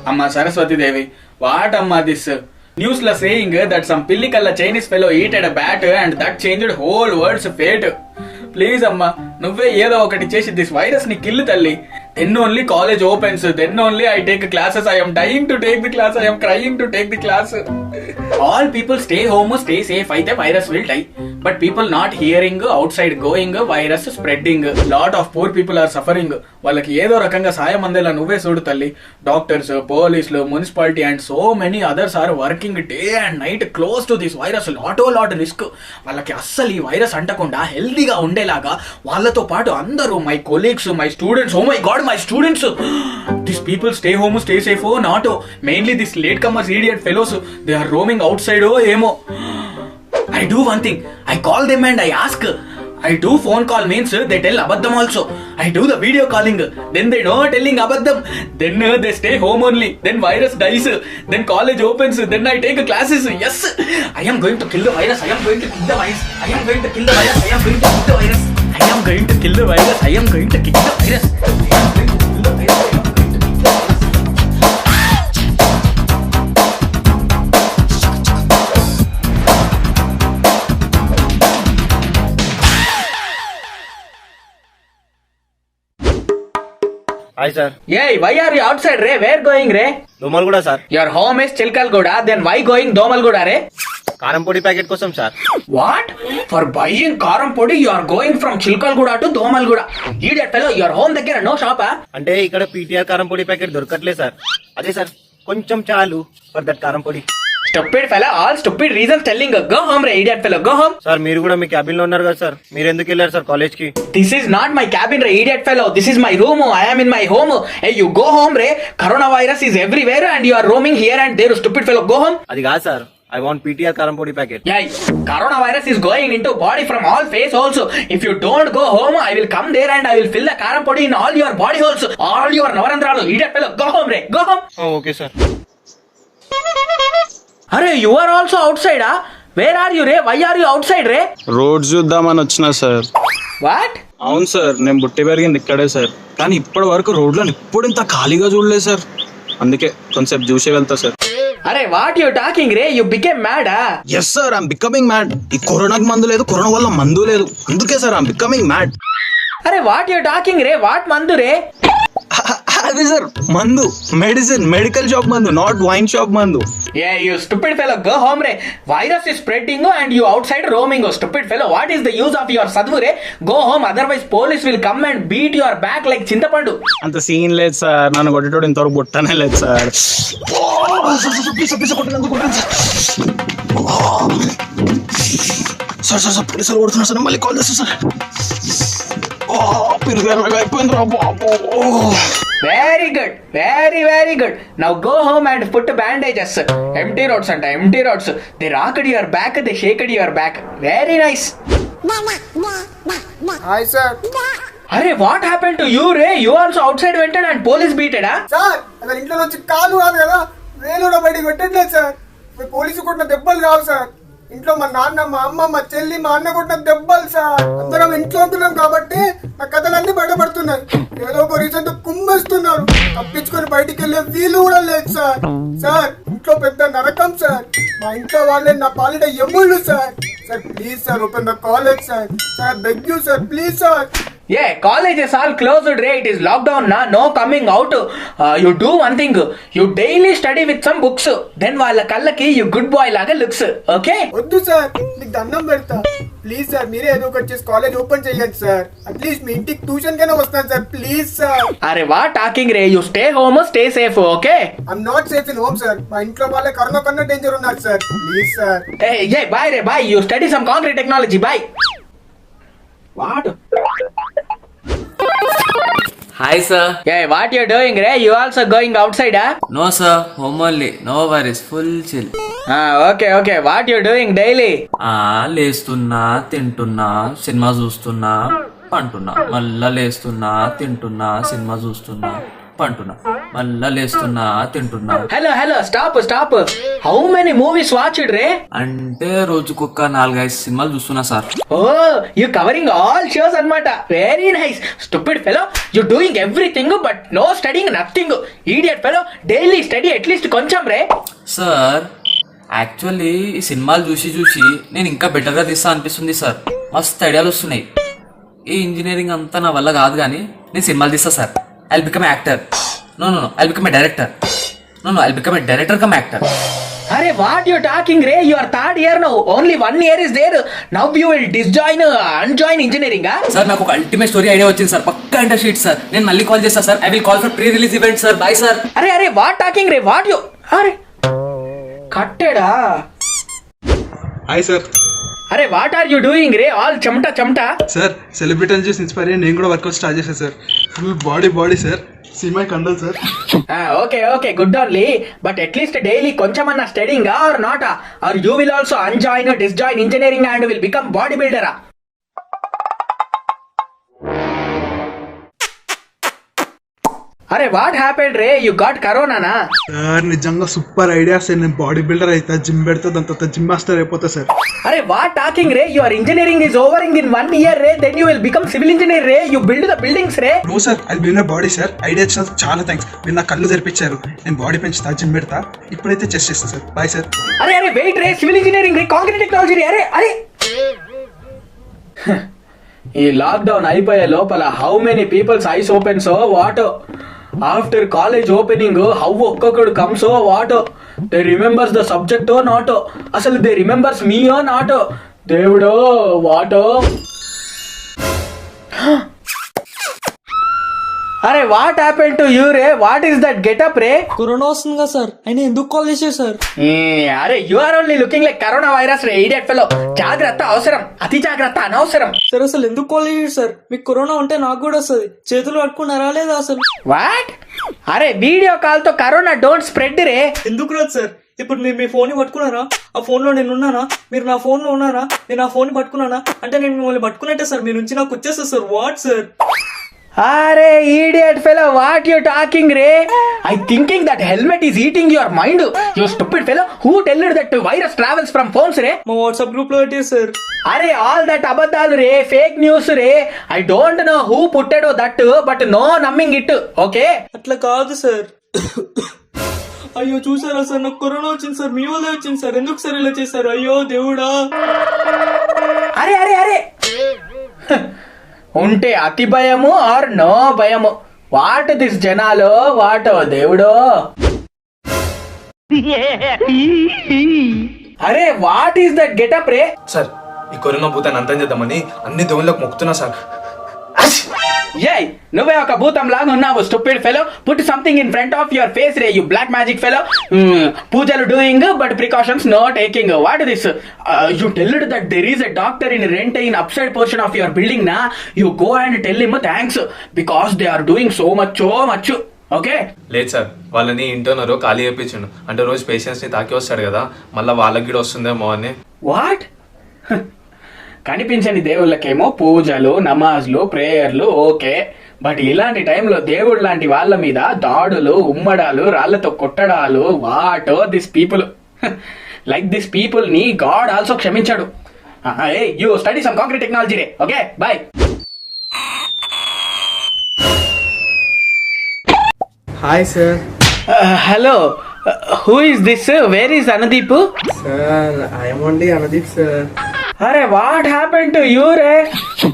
Amma Saraswati Devi, what Amma this? News la saying that some pillikalla Chinese fellow eated a bat and that changed whole world's fate. Please Amma, నువ్వే ఏదో ఒకటి చేసి this virus ని kill తల్లి. Then only college opens, then only I take classes. I am dying to take the class, I am crying to take the class. All people stay home, stay safe, అయితే virus will die. But people not hearing, outside going, virus spreading. Lot of poor people are suffering. వాళ్ళకి ఏదో రకంగా సాయం అందేలా నువ్వే చూడు తల్లి. Doctors, పోలీసులు, municipality and so many others are working day and night close to this virus. Lot risk. వాళ్ళకి అస్సలు ఈ వైరస్ అంటకుండా హెల్దీగా ఉండేలాగా వాళ్ళతో పాటు అందరూ my colleagues, my students, oh my God my students, this people stay home stay safe not mainly this latecomers idiot fellows they are roaming outside ఏమో. I do one thing. I call them and I ask. I do phone call means they tell abaddam also. I do the video calling. Then they know telling abaddam. Then they stay home only. Then virus dies. Then college opens. Then I take classes. Yes, I am going to kill the virus. I am going to kill the virus. I am going to kill the virus. I am going to kill the virus. I am going to kill the virus. I am going to kill the virus. I am going to kill the virus. Hi sir. Hey, why are you outside re? Where going re? Domalguda sir. Your home is Chilkalguda. Then why going Domalguda re? కారం పొడి packet కోసం sir. What? For buying karam podi you are going from Chilkalguda to Domalguda. Idiot fellow, your home దగ్గర no shop ah? అంటే ఇక్కడ PTR కారం పొడి packet దొరకట్లేదు sir. అదే సార్ కొంచెం చాలు ఫర్ దట్ కారం పొడి. Stupid fellow, all stupid reasons telling. Go home re, idiot fellow, go home. Sir మీరు కూడా మీ క్యాబిన్ లో ఉన్నారు కదా సార్, మీరు ఎందుకు వెళ్ళారు సార్ కాలేజ్ కి? This is not my cabin re, idiot fellow. This is my room. I am in my home. Hey, you go home re. Coronavirus is everywhere and you are roaming here and there. Stupid fellow, go home. అది కాదు sir, I want PTR కారం పొడి packet. Yeah, coronavirus is going into body from all face also. If you don't go home, I will come there and I will fill the karam podi in all your body also. All your navarandralu. Idiot fellow, go home re, go home. Okay sir. Arey, you are also outside ah? Where are you re? Why are you outside re? Road చూద్దామని వచ్చినా sir. What? అవును sir, నేను పుట్టి పెరిగింది ఇక్కడే sir, కానీ ఇప్పటి వరకు రోడ్లను ఇప్పుడు ఇంత ఖాళీగా చూడలేదు సార్. అందుకే కొంచెంసేపు చూసే వెళ్తా sir. Arey, what you talking re? You became mad ah? Yes sir, I'm becoming mad. ఈ కరోనాకి మందు లేదు, కరోనా వల్ల మందు లేదు, అందుకే sir I'm becoming mad. Arey, what you talking re? What mandu re? అదే సార్ మందు, మెడిసిన్, మెడికల్ షాప్ మందు, నాట్ వైన్ షాప్ మందు. Yeah, you stupid fellow, go home re. Virus is spreading and you outside roaming. Stupid fellow, what is the use of your sadhu re? Go home, otherwise police will come and beat your back like చింతపండు. అంత scene లేదు sir, నన్ను కొట్టేటోడు ఇంతవరకు బుట్టనే లేదు sir. Sir పోలీసులు కొడుతున్నారు sir, మళ్ళీ call చేస్తా సార్. అయిపోయింది రా బాబు. Very good, very good. Now go home and put bandages. Empty roads anta, empty roads. They rocked your back, they shaked your back. Very nice. Hi sir. Arey, what happened to you re? You also outside went and police beated ah? Sir అక్కడ ఇంట్లో నుంచి కాలు కాదు కదా, వేలుడ బయటికి పెట్టట్లేదు sir. Police కొట్టిన దెబ్బలు కావు సార్. ఇంట్లో మా నాన్న, మా అమ్మ, మా చెల్లి, మా అన్న కొట్టిన దెబ్బలు సార్. అందరం ఇంట్లో ఉంటున్నాం కాబట్టి నా కథలన్నీ బయటపడుతున్నాయి. ఏదో ఒక రీజన్ తో కుమ్మేస్తున్నారు. తప్పించుకొని బయటికి వెళ్ళే వీలు కూడా లేదు సార్. సార్ ఇంట్లో పెద్ద నరకం సార్. మా ఇంట్లో వాళ్ళే నా పాలిట ఎమ్ముళ్ళు sir. Sir please sir, open the college sir. Sir beg you sir, please sir. Yeah, college is all closed re. It is lockdown na, no coming out. You do one thing. You daily study with some books. Then వాళ్ళ కళ్ళకి you good boy లాగా looks. Okay? వద్దు sir, మీకు దండం పెడతా. Please sir, మీరే ఏదో ఒకటి చేసి కాలేజ్ ఓపెన్ చేయండి సార్. అట్లీస్ట్ మీ ఇంటికి ట్యూషన్ కైనా వస్తాను సార్. Please sir. అరే what talking re? You stay home, stay safe. Okay? I'm not safe in home sir. మా ఇంట్లో వాళ్ళే కరోనా కన్నా డేంజర్ ఉన్నారు sir. Please sir. Hey, bye re, bye. You study some concrete technology. Bye. What? Hi sir. Yeah, what you doing re? You also going outside ah? No sir, home only. No worries, full chill. Okay. What you doing daily? లేస్తున్నా, తింటున్నా, cinema చూస్తున్నా, పంటున్నా, మళ్ళా లేస్తున్నా, తింటున్నా, cinema చూస్తున్నా, పంటున్నా, మళ్ళా లేస్తున్నా, తింటున్నా. Hello, stop. How many movies watched రే? అంటే రోజుకొక 4-5 సినిమాలు చూస్తున్నా sir. Oh you covering all shows అన్నమాట. Very nice. Stupid fellow, you doing everything but no studying nothing. Idiot fellow, daily study at least కొంచెం రే. సార్ యాక్చువల్లీ ఈ సినిమాలు చూసి చూసి నేను ఇంకా బెటర్ గా తీస్తా అనిపిస్తుంది సార్. మస్తు ఐడియాలు వస్తున్నాయి. ఈ ఇంజనీరింగ్ అంతా నా వల్ల కాదు కానీ నేను సినిమాలు తీస్తా sir. I will become actor. No I will become a director. I will become a director cum actor. అరే వాట్ యు టాకింగ్ రే? You are third year now. Only 1 year is there. Now you will unjoin engineering. Sir నాకు ఒక ultimate story idea వచ్చింది sir. పక్కా interesting sir. నేను మళ్ళీ call చేస్తా sir. I will call for pre release event sir. Bye sir. అరే what talking రే? What you? అరే కట్టేడా? Hi sir. అరే వాట్ ఆర్ యు డూయింగ్ రే? ఆల్ చెమట. సార్ సెలబ్రిటీని చూసి ఇన్స్పైర్ అయ్యి నేను కూడా వర్కౌట్ స్టార్ట్ చేశాను sir. Full body sir. See my కండల్ sir. Okay good only. But at least daily కొంచెమన్నా studying or not? Or you will also disjoin engineering and will become body బిల్డరా? అరే వాట్ హ్యాపెండ్ రే? You got కరోనానా? Sir నిజంగా super idea sir. నేను body builder అయితే gym పెడితే దాని తర్వాత జిమ్ మాస్టర్ అయిపోతా సార్. అరే వాట్ టాకింగ్ రే? Your engineering is overing in 1 year రే. Then you will become civil engineer రే. యూ బిల్డ్ ద బిల్డింగ్స్ రే. No sir, I build my body sir. Idea ఇచ్చినందుకు చాలా థ్యాంక్స్. మీరు నా కళ్ళు తెరిపించారు. నేను బాడీ పెంచుతా, జిమ్ పెడతా. ఇప్పుడైతే చెస్ట్ చేస్తా సార్. Bye sir. అరే వెయిట్ రే. సివిల్ ఇంజనీరింగ్ రే, కాంక్రీట్ టెక్నాలజీ రే. అరే ఈ లాక్డౌన్ అయిపోయే లోపల how many peoples eyes opens what after college opening. How ఒక్కొక్కడు comes what they remembers the subject not. అసలు దే రిమెంబర్స్ మీ నాట్. దేవుడో వాట్. అరే వాట్ హ్యాపెన్ టు యూ రే? వాట్ ఈస్ దట్ గెటప్ రే? Corona వస్తుంది కదా sir, ఆయన ఎందుకు కాల్ చేశారు సార్? అరే you are only looking like corona virus రే. Idiot fellow. జాగ్రత్త అవసరం, అతి జాగ్రత్త అనవసరం. సార్ అసలు ఎందుకు కాల్ చేశారు సార్? మీకు కరోనా ఉంటే నాకు కూడా వస్తుంది. చేతులు పట్టుకున్నారా లేదా అసలు? వాట్? అరే వీడియో కాల్ తో కరోనా డోంట్ స్ప్రెడ్ రే. ఎందుకు రాదు సార్? ఇప్పుడు మీరు మీ ఫోన్ ని పట్టుకున్నారా? ఆ ఫోన్ లో నేను ఉన్నానా? మీరు నా ఫోన్ లో ఉన్నారా? నేను ఆ ఫోన్ ని పట్టుకున్నానా? అంటే నేను మిమ్మల్ని పట్టుకున్నట్టే సార్. మీ నుంచి నాకు వచ్చేస్తా సార్. What sir? అరే idiot fellow, what you talking ray? I thinking that helmet is eating your mind. You stupid fellow, who told you that virus travels from phones రే? మా వాట్సాప్ గ్రూప్ లో పెట్టారు sir. అరే all that అబద్ధాలు రే, fake news రే. I don't know who put it that, but no numbing it, okay? అట్లా కాదు sir. అయ్యో చూసారా సార్, నాకు కరోనా వచ్చింది సార్. మీ వల్లే వచ్చింది సార్. ఎందుకు సార్ ఇలా చేశారు? అయ్యో దేవుడా. అరే అరే అరే ఉంటే అతి భయము ఆర్ నో భయము. వాట్ దిస్ జనాలు, వాట్ దేవుడో. అరే what is that getup ray? Sir ఈ కరోనా భూతాన్ని అంతం చేద్దామని అన్ని దేవుళ్ళకు మొక్కుతున్నా సార్. ఏయ్ నువ్వే ఒక భూతం లాగా ఉన్నావు. Stupid fellow, put something in front of your face రే. You black magic fellow. పూజలు doing but precautions no taking. What this? You telled that there is a doctor in rent in up side portion of your building నా. You go and tell him thanks because they are doing so much. Okay లేదు sir, వాళ్ళని ఇంటర్నర్ ఖాళీ చేయించిండు. అంటే రోజు patients ని తాకి వస్తాడు కదా, మళ్ళీ వాళ్ళకి కూడా వస్తుందేమో అని. వాట్? కనిపించని దేవుళ్ళకేమో పూజలు, నమాజ్లు, ప్రేయర్లు ఓకే. బట్ ఇలాంటి టైంలో దేవుడు లాంటి వాళ్ళ మీద దాడులు, ఉమ్మడాలు, రాళ్లతో కొట్టడాలు. What this people, like this people ని గాడ్ ఆల్సో క్షమించాడు. You study some concrete technology రే. Okay boy. Hi sir. Hello, who is this? Where is Anudeep? Sir I'm only Anudeep sir. అరే వాట్ హ్యాపెన్ టు యూ రే?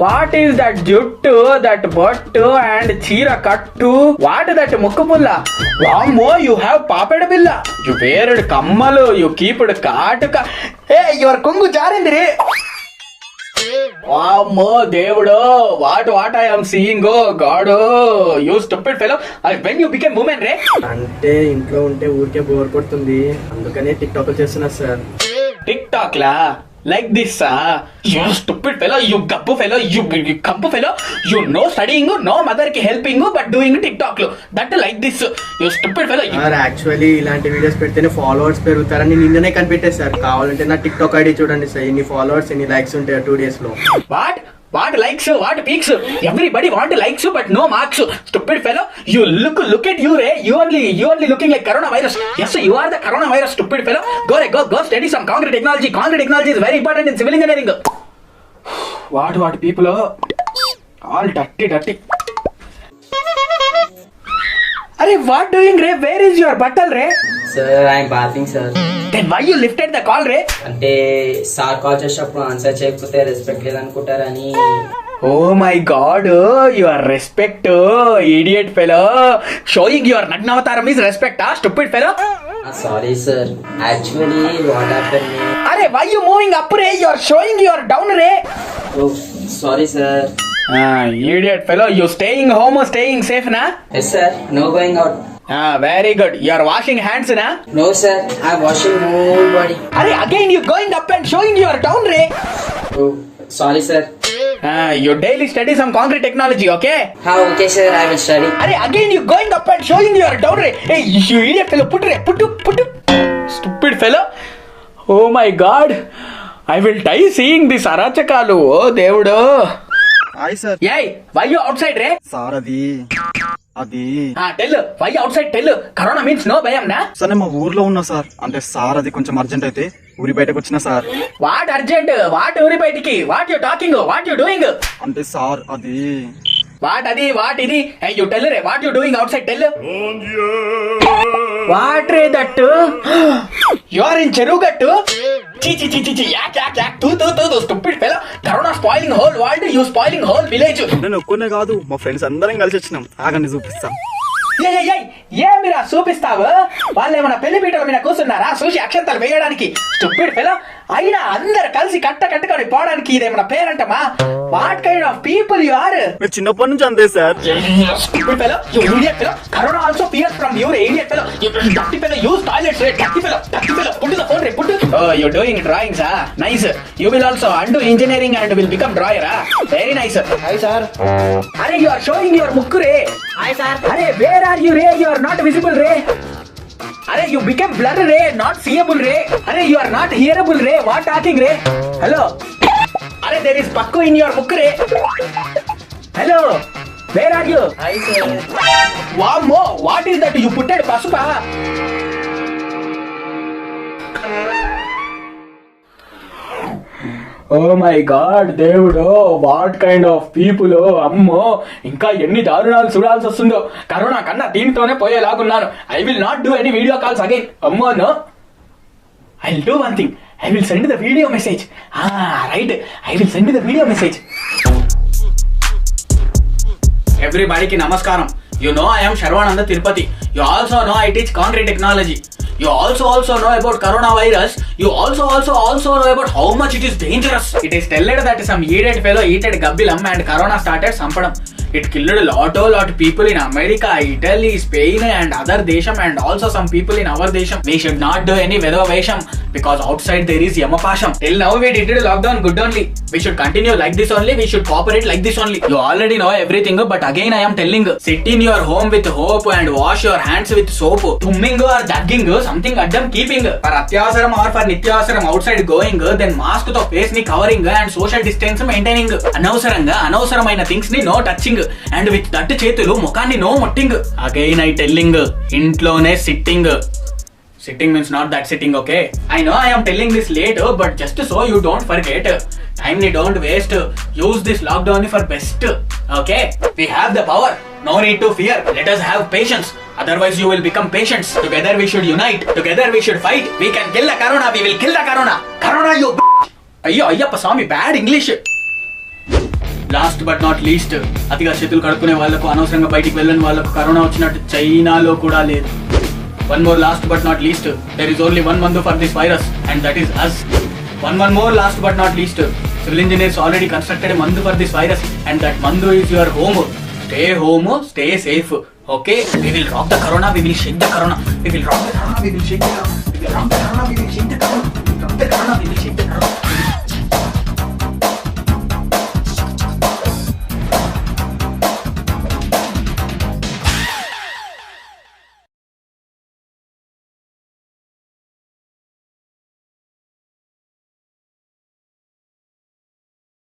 What is that జుట్టు, that బొట్టు and చీర కట్టు? What that ముక్కు పుల్ల? వామ్మో, యు హ్యావ్ పాపెడ బిల్ల. యు వేరుడు కమ్మలు, యు కీపుడు కాటుక. ఏ యువర్ కొంగు జారింది రే. వామ్మో దేవుడో, what I am seeing. Oh god, you stupid fellow. When you became women రే? అంటే ఇంట్లో ఉంటే ఊరికే బోర్ కొడుతుంది, అందుకనే టిక్ టాక్ చేస్తున్నా సార్. టిక్ టాక్ లా? Like this, you stupid fellow, you gabbu fellow, you kampu fellow, you no studying, no mother ki helping, but doing TikTok lo. That like this, you stupid fellow. Sir actually ఇలాంటి videos పెడితేనే followers పెరుగుతారని నిన్ననే కనిపెట్టారు sir. కావాలంటే నా tick talk ID చూడండి sir, ఎన్ని followers ఎన్ని likes ఉంటాయి 2 days లో. What? What likes, what peaks? Everybody want likes but no marks. Stupid fellow. You look at you, Ray. You only looking like coronavirus. Yes, you are the coronavirus, stupid fellow. Go study some concrete technology. Concrete technology is very important in civil engineering. What people are all dirty. Arey, what doing, Ray? Where is your bottle, Ray? Sir, I'm bathing, sir. Then why you lifted the call, Ray? అంటే sir call చేసినప్పుడు answer చేయకపోతే respect లేదనుకుంటారని. Oh my god, your respect, idiot fellow. Showing your Nagnavataram is respect, stupid fellow. Sorry sir, actually what happen. Arey, why you moving up, Ray? You are showing your down, Ray. Oh sorry sir. Idiot fellow, you staying home or staying safe, na? Yes sir, no going out. Very good. You are washing hands, na? No sir, I washing whole body. Arey, again you going up and showing your down, Ray. Oh sorry sir. You daily study some concrete technology, okay? Okay sir, I will study. Arey, again you going up and showing your down, Ray. Hey, you idiot fellow, put up. Stupid fellow. Oh my god. I will die seeing this arachakalu. Oh, Devudu. Hi sir. Yay, why you outside, Ray? Sir అది Tell. Why you outside? Tell. Corona means no bayam, na? Sir నేను మా ఊర్లో ఉన్నా sir. అంటే sir అది కొంచెం urgent అయితే ఊరి బయటకు వచ్చిన sir. What urgent? What uri bయటికి? What you talking? What you doing? అంటే సార్ అది What adi? What idi? Hey, you tell, Ray. What you doing outside? Tell. What, Ray, that? You are in Cherugattu? Chi. Yak. Tu, stupid fellow. Corona spoiling whole world. You spoiling whole village. నేను ఒక్కనే కాదు, మా friends అందరం కలిసి వచ్చినాం. ఆగండి చూపిస్తాం. ఏమిరా చూపిస్తావు? వాళ్ళు ఏమైనా పెళ్లి పీటల మీద కూర్చున్నారా చూసి అక్షంతలు వేయడానికి? Stupid fellow. అయినా అందరు కలిసి కట్టుకొని పోవడానికి ఇదేమన్నా పేరంటమా? What kind of people you are? మీరు చిన్నప్పటి నుంచి అంతే sir. Stupid fellow, you idiot fellow. Corona also fears from you, idiot fellow. You dirty fellow, use toilets, dirty fellow. Put the phone, put. Oh, you doing drawings, nice. You will also undo engineering and will become drawer, very nice. Hi sir. Arey, you are showing your mukku, Ray. Hi sir. Arey, where are you, Ray? You are not visible, Ray. Arey, you became blur, Ray, not seeable, Ray. Arey, you are not hearable, Ray. What talking, Ray? Hello. Arey, there is pakku in your book, Ray. Hello. Where are you? Hi sir. Wammo, what is that you putted pasupa? Oh my god, దేవుడు, what kind of people. అమ్మో, ఇంకా ఎన్ని దారుణాలు చూడాల్సి వస్తుందో. Corona కన్నా దీనితోనే పోయేలాగున్నాను. I will not do any video calls again. అమ్మో, no. I will do one thing. I will send the video message. Right, I will send the video message. ఎవ్రీబడికి నమస్కారం. You know I am Sharvananda Tirupati. You also know I teach concrete technology. You also know about coronavirus. You also know about how much it is dangerous. It is told that some idiot fellow eated gabbilam and corona started sampadam. It killed a lot people in America, Italy, Spain and other desham, and also some people in our desham. We should not do any vedavesham because outside there is yamapasham. Till now we did lockdown good only. We should continue like this only. We should cooperate like this only. You already know everything, but again I am telling, sit in your home with hope and wash your hands with soap. Tumming or dagging, something addam keeping. For atyavasaram or for nityavasaram outside going, then mask to face ni covering and social distance maintaining. అనవసరమైన things ని no touching and with that చేతులు ముఖాన్ని no ముట్టింగ్. Again I telling, ఇంట్లోనే sitting. Sitting means not that sitting, okay? I know I am telling this late, but just so you don't forget. Time ni don't waste. Use this lockdown for best, okay? We have the power. No need to fear. Let us have patience. Otherwise you will become patients. Together we should unite. Together we should fight. We can kill the corona. We will kill the corona. Corona, you అయ్యో Ayyappa Swami, bad English. Last but not least, అతిగా చేతులు కడుక్కునే వాళ్ళకు, అనవసరంగా బయటికి వెళ్ళని వాళ్ళకు corona వచ్చినట్టు చైనాలో కూడా లేదు. One more last but not least, there is only one mandu for this virus and that is us. One more last but not least, civil engineers already constructed a mandu for this virus and that mandu is your home. Stay home, stay safe, okay? We will rock the corona, we will shake the corona. We will rock the corona, we will shake the corona. We will rock the corona, we will shake the corona. We will rock the corona, we will shake the corona.